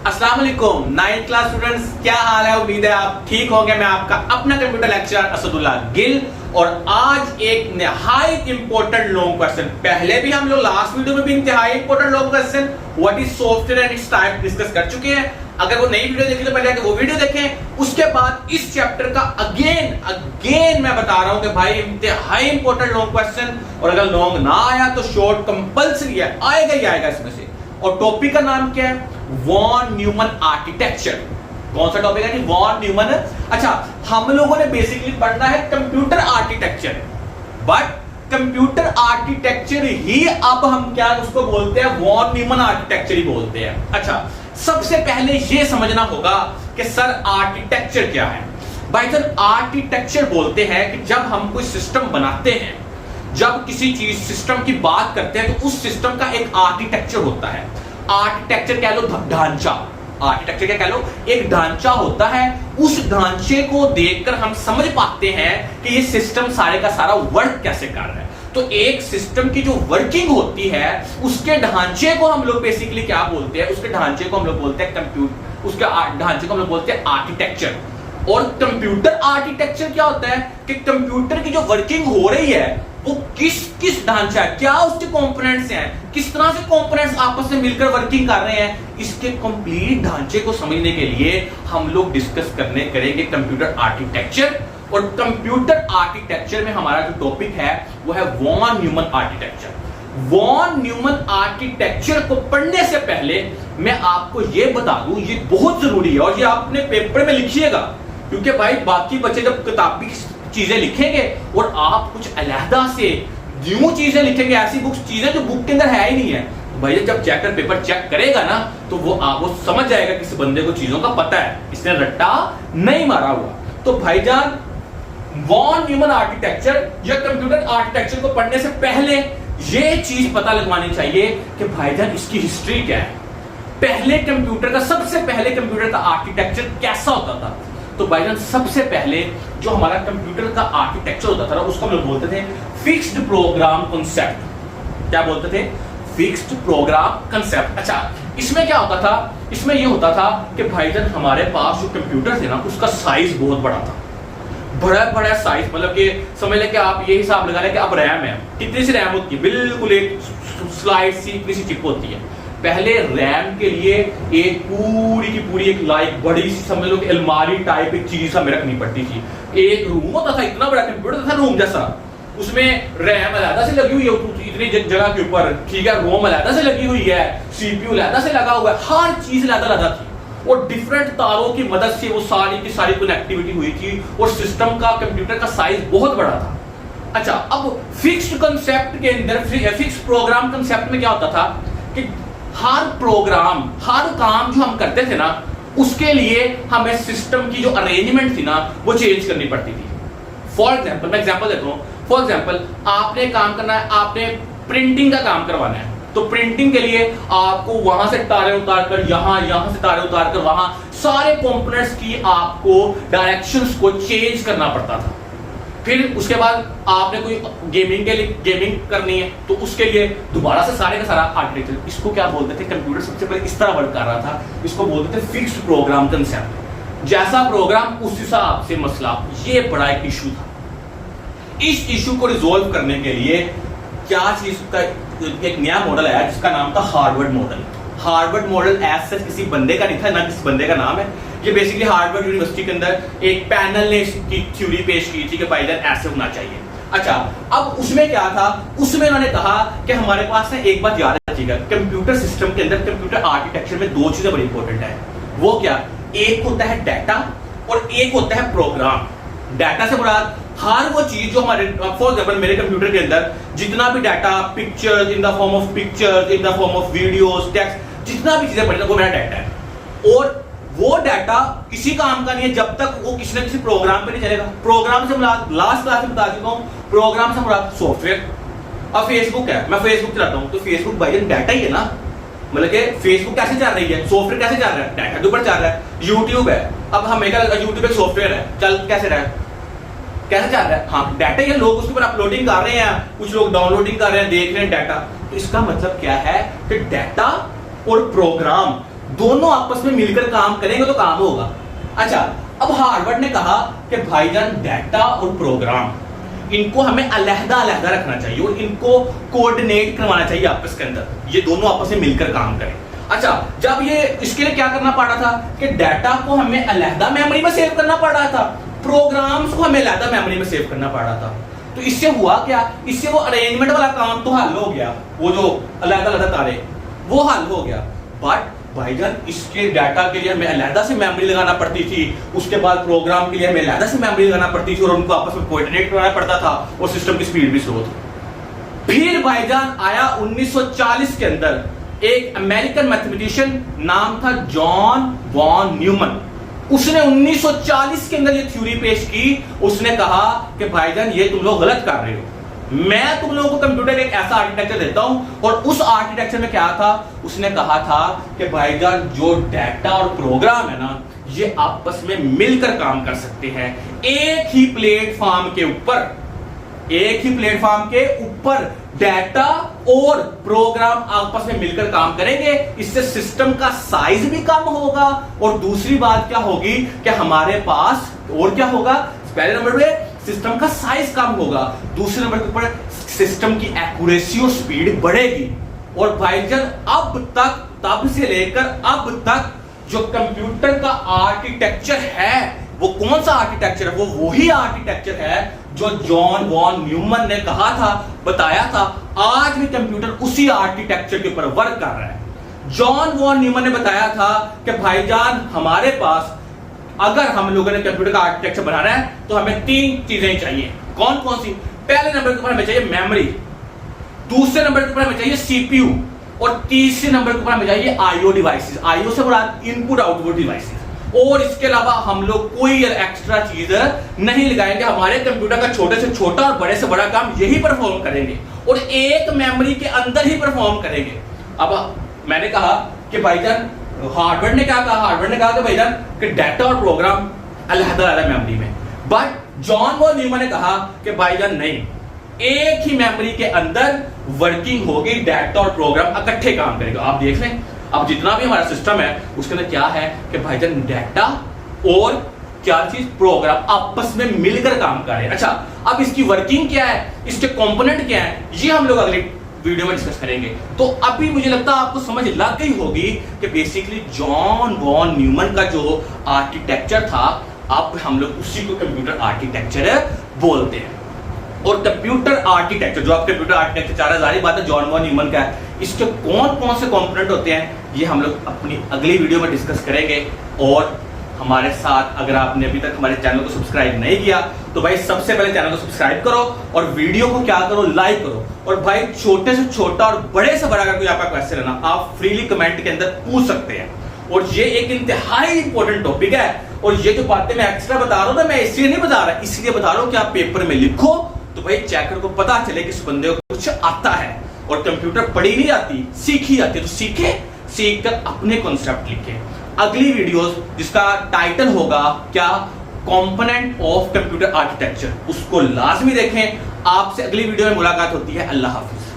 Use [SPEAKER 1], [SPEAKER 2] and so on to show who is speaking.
[SPEAKER 1] अस्सलाम वालेकुम 9th class students, क्या हाल है। उम्मीद है आप ठीक होंगे। मैं आपका अपना कंप्यूटर लेक्चरर असदुल्ला गिल और आज एक निहायत इंपॉर्टेंट लॉन्ग क्वेश्चन, पहले भी हम लोग लास्ट वीडियो में भी इंतहाई important long question what is software and it's type discuss कर चुके हैं। अगर वो नई वीडियो देखी तो पहले वो वीडियो देखें। उसके बाद इस चैप्टर का अगेन मैं बता रहा हूं कि भाई इंतहाई इंपॉर्टेंट लॉन्ग क्वेश्चन, और अगर लॉन्ग ना आया तो शॉर्ट कंपल्सरी है, आएगा ही आएगा इसमें से। और टॉपिक का नाम क्या है? Von Neumann architecture. कौन सा टॉपिक है जी? Von Neumann. अच्छा, हम लोगों ने बेसिकली पढ़ना है computer architecture, but computer architecture ही अब हम क्या उसको बोलते हैं? वॉन न्यूमन आर्किटेक्चर ही बोलते हैं। अच्छा, सबसे पहले यह समझना होगा कि सर आर्किटेक्चर क्या है। भाई सर, आर्किटेक्चर बोलते हैं कि जब हम कोई सिस्टम बनाते हैं, जब किसी चीज सिस्टम की बात करते हैं तो उस सिस्टम का एक आर्किटेक्चर होता है। आर्किटेक्चर कह लो ढांचा, आर्किटेक्चर क्या कह लो, एक ढांचा होता है। उस ढांचे को देखकर हम समझ पाते हैं कि ये सिस्टम सारे का सारा वर्क कैसे कर रहा है। तो एक सिस्टम की जो वर्किंग होती है उसके ढांचे को हम लोग बेसिकली क्या बोलते हैं? उसके ढांचे को हम लोग बोलते हैं कंप्यूटर, उसके ढांचे को हम लोग बोलते हैं आर्किटेक्चर। और कंप्यूटर आर्किटेक्चर क्या होता है कि कंप्यूटर की जो वर्किंग हो रही है वो किस ढांचा है, क्या उसके कंपोनेंट्स हैं, किस तरह से कंपोनेंट्स आपस में मिलकर वर्किंग कर रहे हैं, इसके कंप्लीट ढांचे को समझने के लिए हम लोग डिस्कस करेंगे कंप्यूटर आर्किटेक्चर। और कंप्यूटर आर्किटेक्चर में हमारा जो टॉपिक है वो है von Neumann architecture. Von Neumann architecture को पढ़ने से पहले मैं आपको यह बता दूं, ये बहुत जरूरी है और ये आप अपने पेपर में लिखिएगा, क्योंकि भाई बाकी बच्चे जब किताबी चीजें लिखेंगे और आप कुछ अलहदा से न्यू चीजें लिखेंगे, ऐसी बुक्स चीजें जो बुक के अंदर है ही नहीं है, भैया जब चेकर पेपर चेक करेगा ना तो वो समझ जाएगा कि इस बंदे को चीजों का पता है, इसने रट्टा नहीं मारा हुआ। तो भाईजान, वॉन न्यूमन आर्किटेक्चर या कंप्यूटर आर्किटेक्चर को पढ़ने से पहले ये चीज पता लगवानी चाहिए कि भाईजान इसकी हिस्ट्री क्या है। पहले कंप्यूटर का, सबसे पहले कंप्यूटर का आर्किटेक्चर कैसा होता था? तो भाईजान सबसे पहले जो हमारा कंप्यूटर का आर्किटेक्चर होता था उसको हम लोग बोलते थे फिक्स्ड प्रोग्राम कांसेप्ट। क्या बोलते थे? Fixed program concept. अच्छा, इसमें क्या होता था? इसमें यह होता था कि भाईजान हमारे पास जो कंप्यूटर थे ना उसका साइज बहुत बड़ा था, बड़ा साइज, मतलब कि समझ लें कि आप ये हिसाब लगा लें कि अब रैम है, कितनी सी रैम होती है? बिल्कुल एक स्लाइड सी इतनी सी चिप होती है। पहले रैम के लिए एक पूरी की पूरी एक लाइक बड़ी सी समझ लो कि अलमारी टाइप एक चीज हमें रखनी पड़ती थी। एक रूम होता था, इतना बड़ा कंप्यूटर था रूम जैसा, उसमें रैम अलहदा से लगी हुई है इतनी जगह के ऊपर, ठीक है, रोम अलहदा से लगी हुई है, सीपीयू अलहदा से लगा हुआ है, हर चीज अलहदा थी और डिफरेंट तारों की मदद से वो सारी की सारी कनेक्टिविटी हुई थी और सिस्टम का, कंप्यूटर का साइज बहुत बड़ा था। अच्छा, अब फिक्स्ड कांसेप्ट के अंदर, फिक्स्ड प्रोग्राम कांसेप्ट में क्या होता था कि हर प्रोग्राम, हर काम जो हम करते थे ना उसके लिए हमें सिस्टम की जो अरेंजमेंट थी ना वो चेंज करनी पड़ती थी। फॉर एग्जाम्पल, मैं एग्जाम्पल देता हूँ। फॉर एग्जाम्पल, आपने काम करना है, आपने प्रिंटिंग का काम करवाना है, तो प्रिंटिंग के लिए आपको वहां से तारे उतारकर यहां से तारे उतारकर वहां, सारे कंपोनेंट्स की आपको डायरेक्शंस को चेंज करना पड़ता था। फिर उसके बाद आपने कोई गेमिंग के लिए गेमिंग करनी है तो उसके लिए दोबारा से सारे का सारा आर्किटेक्चर, इसको क्या बोलते थे? कंप्यूटर सबसे पहले इस तरह वर्क कर रहा था, इसको बोलते थे फिक्स्ड प्रोग्राम कांसेप्ट। जैसा प्रोग्राम उस हिसाब से मसला, ये बड़ा एक इशू था। इस इशू को रिजोल्व करने के लिए क्या चीज का एक नया मॉडल आया जिसका नाम था Harvard model. Harvard model as such किसी बंदे का नहीं था, ना किसी बंदे का नाम है, ये बेसिकली हार्वर्ड यूनिवर्सिटी के अंदर एक पैनल ने इसकी थ्योरी पेश की थी कि भाईजान ऐसे होना चाहिए। अच्छा, अब उसमें क्या था? उसमें उन्होंने कहा कि हमारे पास ना एक बात याद रखिएगा, कंप्यूटर सिस्टम के अंदर, कंप्यूटर आर्किटेक्चर में दो चीजें बड़ी इंपॉर्टेंट है। वो क्या? एक होता है डाटा और एक होता है प्रोग्राम। डाटा से मुराद हर वो चीज जो हमारे, फॉर एग्जांपल मेरे कंप्यूटर के अंदर जितना भी data, pictures in the form of pictures, in the form of videos, text, जितना भी चीजें पड़ी वो मेरा डाटा है। और वो डाटा किसी काम का नहीं है जब तक वो किसी न किसी प्रोग्राम पे नहीं चलेगा। प्रोग्राम से मुराद, लास्ट क्लास में बता चुका हूं, प्रोग्राम से मुराद सॉफ्टवेयर। अब फेसबुक है, मैं फेसबुक चलाता हूं तो फेसबुक भाई डाटा ही है ना, मतलब कि फेसबुक कैसे चल रही है, सॉफ्टवेयर कैसे चल रहा है, डाटा के ऊपर चल रहा है। यूट्यूब है, अब हमें क्या, यूट्यूब एक सॉफ्टवेयर है, चल कैसे रहा है, कैसे चल रहा है? हाँ, डाटा ही है, लोग उसके ऊपर अपलोडिंग कर रहे हैं, कुछ लोग डाउनलोडिंग कर रहे हैं, देख रहे हैं डाटा। तो इसका मतलब क्या है कि डाटा और प्रोग्राम दोनों आपस में मिलकर काम करेंगे तो काम होगा। अच्छा, अब हार्वर्ड ने कहा कि भाईजान डाटा और प्रोग्राम इनको हमें अलग-अलग रखना चाहिए और इनको कोऑर्डिनेट करवाना चाहिए आपस के अंदर, ये दोनों आपस में मिलकर काम करें। अच्छा, जब ये इसके लिए क्या करना पड़ रहा था कि डाटा को हमें अलग मेमोरी में सेव करना पड़ रहा था, प्रोग्राम्स को हमें अलग मेमोरी में सेव करना पड़ रहा था। तो इससे हुआ क्या, इससे वो अरेंजमेंट वाला काम तो हल हो गया, वो जो अलग-अलग तारे वो हल हो गया। बट भाईजान इसके डाटा के लिए हमें अलग से मेमोरी लगाना पड़ती थी, उसके बाद प्रोग्राम के लिए हमें अलग से मेमोरी लगाना पड़ती थी और उनको आपस में कोऑर्डिनेट करना पड़ता था और सिस्टम की स्पीड भी स्लो थी। फिर भाईजान आया 1940 के अंदर एक अमेरिकन मैथमेटिशियन, नाम था जॉन वॉन न्यूमन। उसने 1940 के अंदर ये थ्योरी पेश की। उसने कहा कि भाईजान ये तुम लोग गलत कर रहे हो, मैं तुम लोगों को कंप्यूटर एक ऐसा आर्किटेक्चर देता हूं। और उस आर्किटेक्चर में क्या था, उसने कहा था कि भाईजान जो डाटा और प्रोग्राम है ना, ये आपस में मिलकर काम कर सकते हैं एक ही प्लेटफॉर्म के ऊपर। एक ही प्लेटफॉर्म के ऊपर डाटा और प्रोग्राम आपस में मिलकर काम करेंगे, इससे सिस्टम का साइज भी कम होगा और दूसरी बात क्या होगी कि हमारे पास और क्या होगा, पहले नंबर पे सिस्टम का साइज कम होगा, दूसरे नंबर के ऊपर सिस्टम की एक्यूरेसी और स्पीड बढ़ेगी। और भाईजान अब तक, तब से लेकर अब तक जो कंप्यूटर का आर्किटेक्चर है वो कौन सा आर्किटेक्चर है, वो वही आर्किटेक्चर है जो जॉन वॉन न्यूमन ने कहा था, बताया था। आज भी कंप्यूटर उसी आर्किटेक्चर के ऊपर वर्क कर रहा है। जॉन वॉन न्यूमन ने बताया था कि भाईजान हमारे पास अगर हम लोगों ने कंप्यूटर का आर्किटेक्चर बनाना है तो हमें 3 चीजें चाहिए। कौन कौन सी? पहले नंबर के ऊपर हमें चाहिए मेमोरी, दूसरे नंबर के ऊपर हमें चाहिए सीपीयू और तीसरे नंबर के ऊपर हमें चाहिए आईओ डिवाइसेस। आईओ से मुराद इनपुट आउटपुट डिवाइसेस। और इसके अलावा हम लोग कोई एक्स्ट्रा चीज नहीं लगाएंगे। हमारे कंप्यूटर का छोटे से छोटा और बड़े से बड़ा काम यही परफॉर्म करेंगे और एक मेमोरी के अंदर ही परफॉर्म करेंगे। अब मैंने कहा कि भाईजान हार्वर्ड ने क्या कहा, हार्वर्ड ने कहा कि भाईजान कि डाटा और प्रोग्राम अलग-अलग मेमोरी में, बट जॉन वॉन न्यूमन ने कहा कि भाईजान नहीं, एक ही मेमोरी के अंदर वर्किंग होगी, डाटा और प्रोग्राम इकट्ठे काम करेगा। आप देख लें, अब जितना भी हमारा सिस्टम है उसके अंदर क्या है कि भाईजान डाटा और क्या चीज, प्रोग्राम आपस में मिलकर काम कर रहे हैं। अच्छा, अब इसकी वर्किंग क्या है, इसके कंपोनेंट क्या है, ये हम लोग अगले वीडियो में डिस्कस करेंगे। तो अभी मुझे लगता है आपको समझ लग गई होगी कि बेसिकली जॉन वॉन न्यूमन का जो आर्किटेक्चर था, अब हम लोग उसी को कंप्यूटर आर्किटेक्चर बोलते हैं। और कंप्यूटर आर्किटेक्चर, जो आप कंप्यूटर आर्किटेक्चर चाह रहे, जारी बात है जॉन वॉन न्यूमन का है, इसके कौन कौन से कंपोनेंट होते हैं ये हम लोग अपनी अगली वीडियो में डिस्कस करेंगे। और हमारे साथ अगर आपने अभी तक हमारे चैनल को सब्सक्राइब नहीं किया तो भाई सबसे पहले चैनल को सब्सक्राइब करो और वीडियो को क्या करो, लाइक करो। और भाई छोटे से छोटा और बड़े से बड़ा अगर कोई आपका क्वेश्चन है ना, आप फ्रीली कमेंट के अंदर पूछ सकते हैं। और ये एक इंतहाई इंपॉर्टेंट टॉपिक है और ये जो बातें मैं एक्स्ट्रा बता रहा हूं ना, मैं इसलिए नहीं बता रहा, इसलिए बता रहा हूं कि आप पेपर में लिखो तो भाई चेकर को पता चले कि इस बंदे को कुछ आता है। और कंप्यूटर पढ़ी नहीं आती, सीखी जाती है, तो सीखे, सीख कर अपने कॉन्सेप्ट लिखे। अगली वीडियोस जिसका टाइटल होगा क्या, कंपोनेंट ऑफ कंप्यूटर आर्किटेक्चर, उसको लाजमी देखें। आपसे अगली वीडियो में मुलाकात होती है। अल्लाह हाफिज।